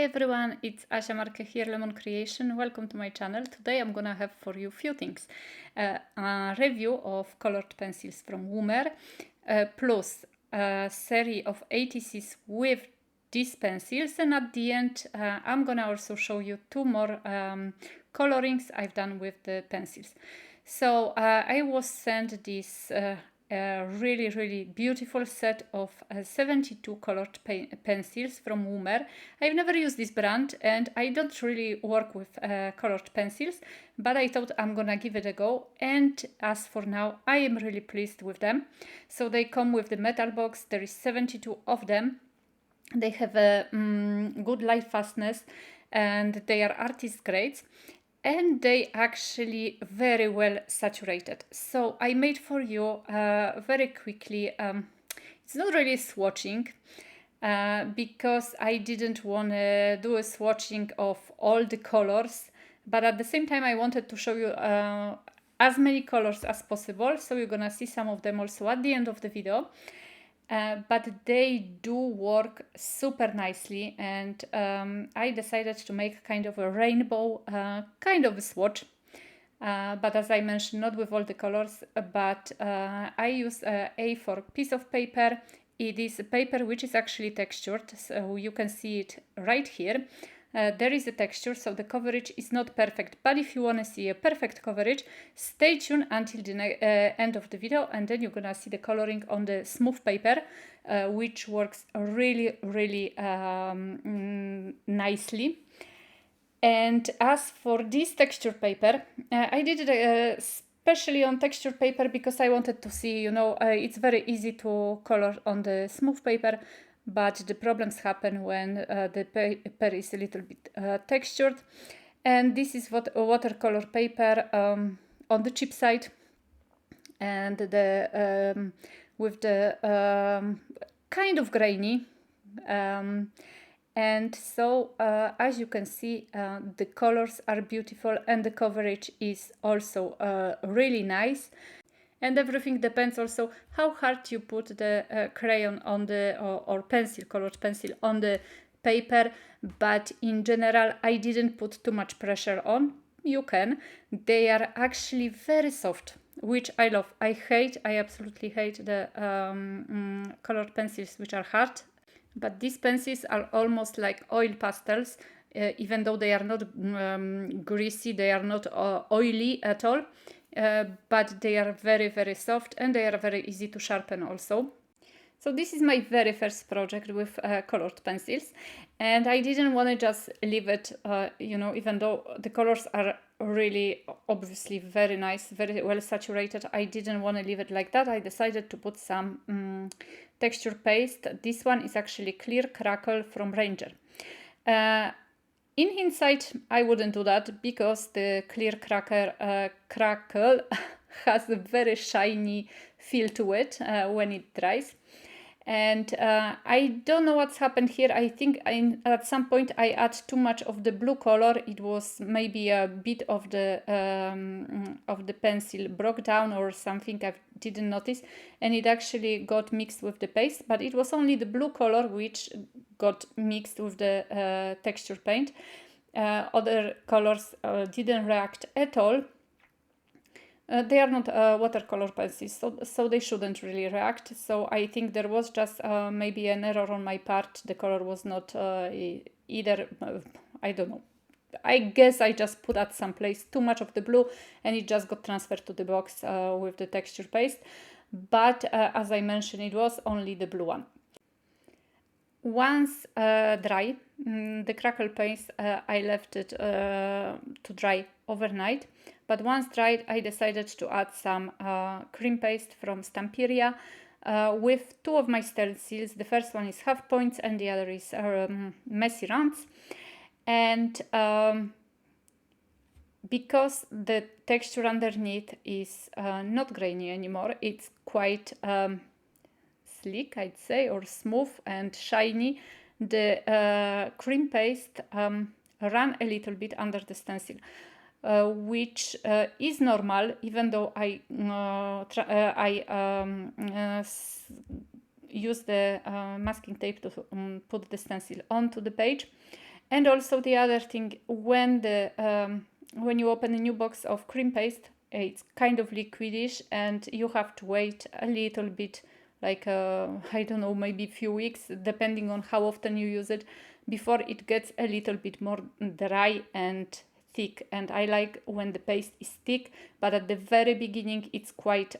everyone, it's Asia Marquet here, Lemon Creation. Welcome to my channel. Today I'm gonna have for you few things. A review of colored pencils from Woomer, plus a series of ATCs with these pencils, and at the end I'm gonna also show you two more colorings I've done with the pencils. So I was sent this a really beautiful set of 72 colored pencils from Woomer. I've never used this brand and I don't really work with colored pencils, but I thought I'm gonna give it a go, and as for now I am really pleased with them. So they come with the metal box. There is 72 of them. They have a good light fastness and they are artist grades. And they actually very well saturated. So I made for you very quickly, it's not really swatching because I didn't want to do a swatching of all the colors, but at the same time I wanted to show you as many colors as possible, so you're gonna see some of them also at the end of the video. But they do work super nicely, and I decided to make kind of a rainbow kind of a swatch, but as I mentioned, not with all the colors, but I use a A4 piece of paper. It is a paper which is actually textured, so you can see it right here. There is a texture, so the coverage is not perfect, but if you want to see a perfect coverage, stay tuned until the end of the video, and then you're gonna see the coloring on the smooth paper, which works really nicely. And as for this texture paper, I did it especially on texture paper because I wanted to see, you know, it's very easy to color on the smooth paper, but the problems happen when the paper is a little bit textured. And this is what a watercolor paper on the cheap side, and the with the kind of grainy, and so as you can see, the colors are beautiful and the coverage is also really nice. And everything depends also how hard you put the crayon on the or pencil, colored pencil on the paper. But in general, I didn't put too much pressure on. You can. They are actually very soft, which I love. I absolutely hate the colored pencils which are hard. But these pencils are almost like oil pastels, even though they are not greasy, they are not oily at all. But they are very soft and they are very easy to sharpen also. So this is my very first project with colored pencils, and I didn't want to just leave it, you know, even though the colors are really obviously very nice, very well saturated, I didn't want to leave it like that. I decided to put some texture paste. This one is actually clear crackle from Ranger. In hindsight, I wouldn't do that because the clear crackle has a very shiny feel to it when it dries. And I don't know what's happened here. I think at some point I add too much of the blue color. It was maybe a bit of the pencil broke down or something. I didn't notice, and it actually got mixed with the paste. But it was only the blue color which got mixed with the texture paint. Other colors didn't react at all. They are not watercolor pencils, so they shouldn't really react. So I think there was just maybe an error on my part. The color was not either, I don't know. I guess I just put at some place too much of the blue and it just got transferred to the box with the texture paste. But as I mentioned, it was only the blue one. Once dry, the crackle paste, I left it to dry overnight. But once dried, I decided to add some cream paste from Stamperia with two of my stencils. The first one is half points and the other is messy rounds. And because the texture underneath is not grainy anymore, it's quite sleek, I'd say, or smooth and shiny, the cream paste ran a little bit under the stencil. Which is normal, even though I use the masking tape to put the stencil onto the page. And also the other thing, when you open a new box of cream paste, it's kind of liquidish and you have to wait a little bit, like I don't know, maybe a few weeks, depending on how often you use it, before it gets a little bit more dry and thick. And I like when the paste is thick, but at the very beginning it's quite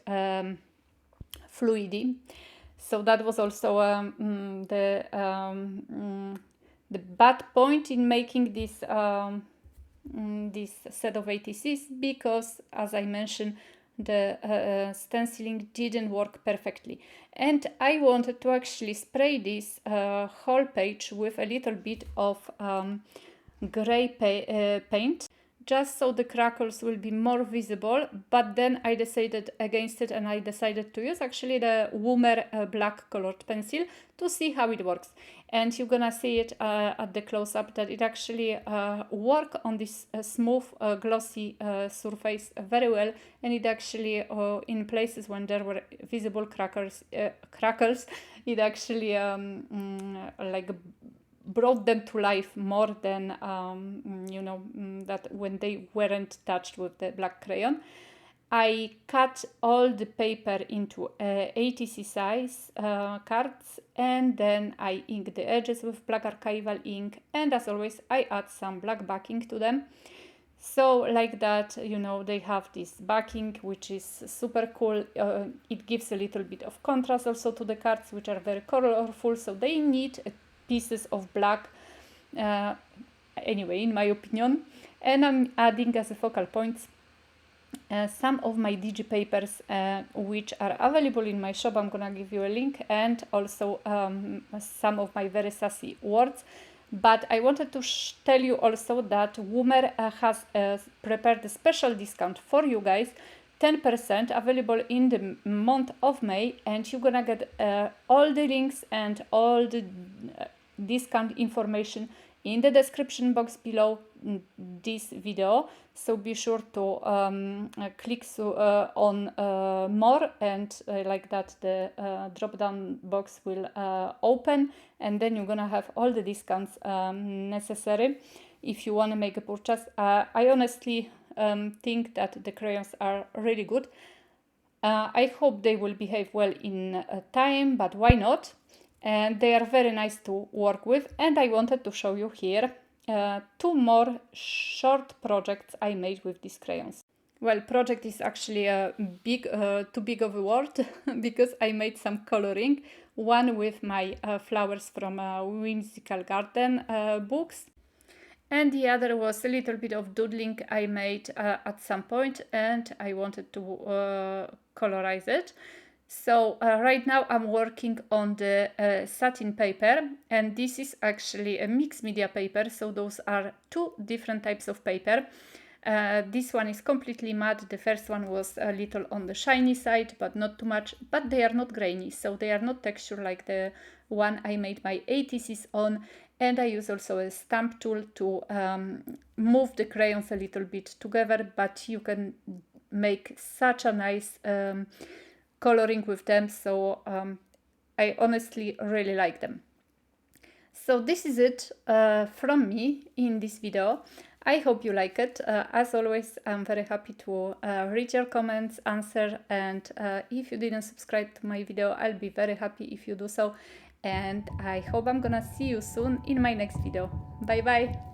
fluidy. So that was also the bad point in making this this set of ATCs, because, as I mentioned, the stenciling didn't work perfectly. And I wanted to actually spray this whole page with a little bit of gray paint, just so the crackles will be more visible. But then I decided against it, and I decided to use actually the Woomer black colored pencil to see how it works. And you're gonna see it at the close-up that it actually work on this smooth glossy surface very well. And it actually in places when there were visible crackles, it actually like brought them to life more than you know, that when they weren't touched with the black crayon. I cut all the paper into ATC size cards, and then I ink the edges with black archival ink, and as always I add some black backing to them. So like that, you know, they have this backing, which is super cool. It gives a little bit of contrast also to the cards, which are very colorful, so they need pieces of black anyway, in my opinion. And I'm adding as a focal points some of my digipapers which are available in my shop. I'm gonna give you a link, and also some of my very sassy words. But I wanted to tell you also that Woomer has prepared a special discount for you guys, 10% available in the month of May, and you're gonna get all the links and all the discount information in the description box below this video. So be sure to click on more, and like that the drop down box will open, and then you're gonna have all the discounts necessary if you want to make a purchase. I honestly think that the crayons are really good. I hope they will behave well in time, but why not? And they are very nice to work with. And I wanted to show you here two more short projects I made with these crayons. Well, project is actually a too big of a word because I made some coloring. One with my flowers from Whimsical Garden books, and the other was a little bit of doodling I made at some point, and I wanted to colorize it. So right now I'm working on the satin paper, and this is actually a mixed media paper, so those are two different types of paper. This one is completely matte. The first one was a little on the shiny side, but not too much, but they are not grainy, so they are not texture like the one I made my ATCs on. And I use also a stamp tool to move the crayons a little bit together, but you can make such a nice coloring with them, so I honestly really like them. So this is it from me in this video. I hope you like it. As always, I'm very happy to read your comments, answer, and if you didn't subscribe to my video, I'll be very happy if you do so. And I hope I'm gonna see you soon in my next video. Bye bye!